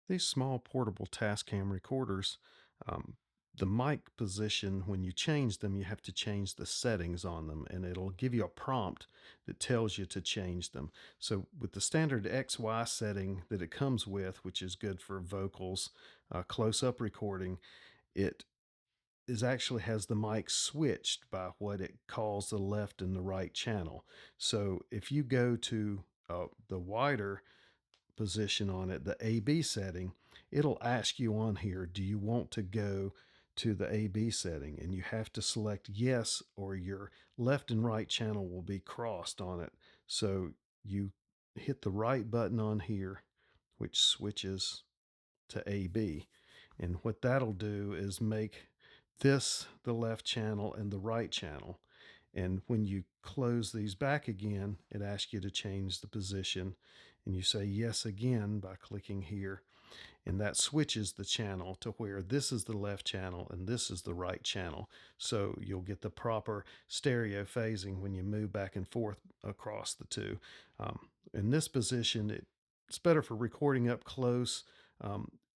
These small portable Tascam recorders, um, the mic position, when you change them, you have to change the settings on them, and it'll give you a prompt that tells you to change them. So, with the standard XY setting that it comes with, which is good for vocals, close up recording, it is actually has the mic switched by what it calls the left and the right channel. So, if you go to the wider position on it, the AB setting, it'll ask you on here, do you want to go to the AB setting? And you have to select yes, or your left and right channel will be crossed on it. So you hit the right button on here, which switches to AB. And what that'll do is make this the left channel and the right channel. And when you close these back again, it asks you to change the position. And you say yes again by clicking here. And that switches the channel to where this is the left channel and this is the right channel. So you'll get the proper stereo phasing when you move back and forth across the two. In this position, it's better for recording up close.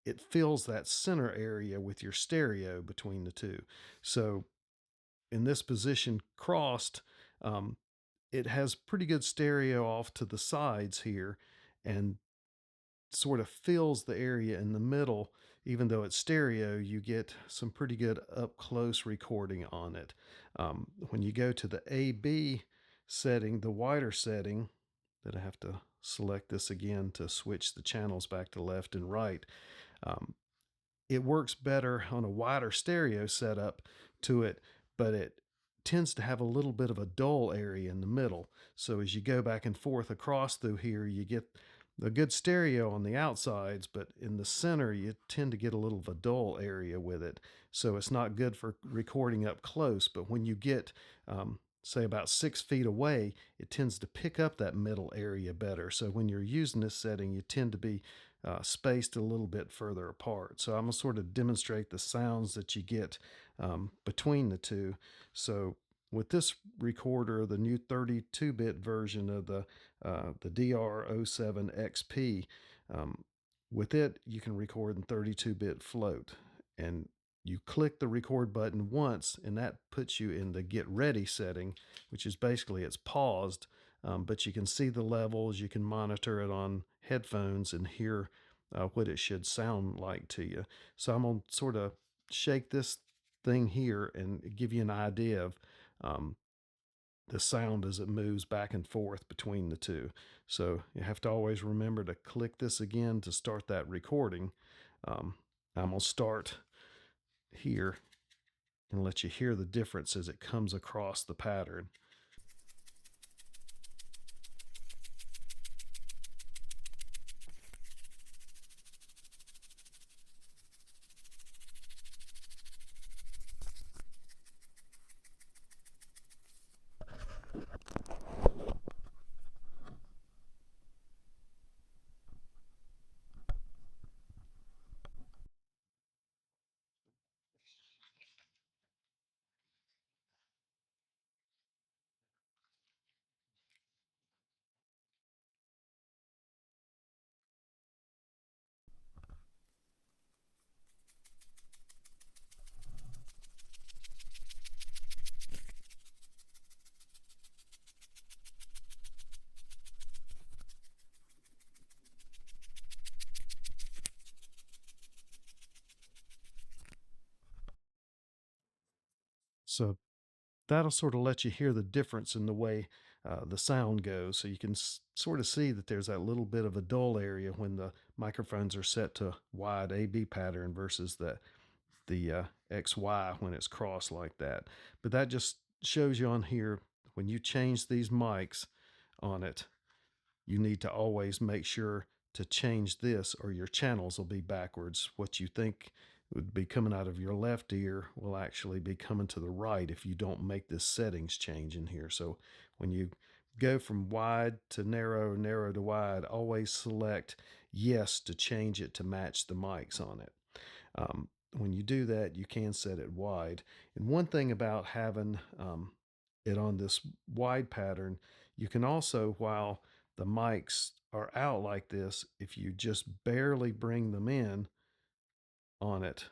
It fills that center area with your stereo between the two. So in this position crossed, um, it has pretty good stereo off to the sides here, and sort of fills the area in the middle. Even though it's stereo, you get some pretty good up close recording on it. When you go to the AB setting, the wider setting, that I have to select this again to switch the channels back to left and right. Um, it works better on a wider stereo setup to it, but it tends to have a little bit of a dull area in the middle. So as you go back and forth across through here, you get a good stereo on the outsides, but in the center, you tend to get a little of a dull area with it. So it's not good for recording up close. But when you get, say, about 6 feet away, it tends to pick up that middle area better. So when you're using this setting, you tend to be spaced a little bit further apart. So I'm going to sort of demonstrate the sounds that you get between the two. So with this recorder, the new 32-bit version of the DR-07XP, with it you can record in 32-bit float, and you click the record button once, and that puts you in the get ready setting, which is basically it's paused, but you can see the levels, you can monitor it on headphones and hear what it should sound like to you. So I'm going to sort of shake this thing here and give you an idea of um, the sound as it moves back and forth between the two. So you have to always remember to click this again to start that recording. I'm going to start here and let you hear the difference as it comes across the pattern. So that'll sort of let you hear the difference in the way the sound goes. So you can sort of see that there's that little bit of a dull area when the microphones are set to wide AB pattern versus the XY when it's crossed like that. But that just shows you on here, when you change these mics on it, you need to always make sure to change this or your channels will be backwards. What you think would be coming out of your left ear will actually be coming to the right if you don't make this settings change in here. So when you go from wide to narrow, narrow to wide, always select yes to change it to match the mics on it. When you do that, you can set it wide. And one thing about having it on this wide pattern, you can also, while the mics are out like this, if you just barely bring them in on it,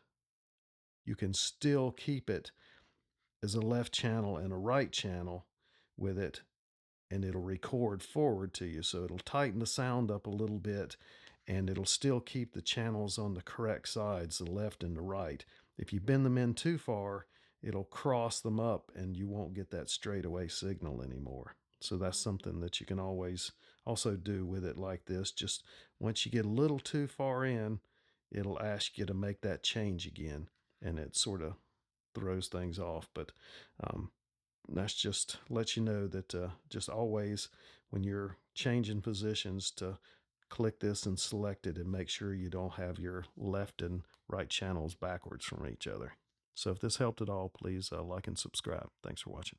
you can still keep it as a left channel and a right channel with it, and it'll record forward to you. So it'll tighten the sound up a little bit, and it'll still keep the channels on the correct sides, the left and the right. If you bend them in too far, it'll cross them up and you won't get that straightaway signal anymore. So that's something that you can always also do with it like this. Just once you get a little too far in, it'll ask you to make that change again, and it sort of throws things off. But that's just let you know that just always when you're changing positions to click this and select it, and make sure you don't have your left and right channels backwards from each other. So if this helped at all, please like and subscribe. Thanks for watching.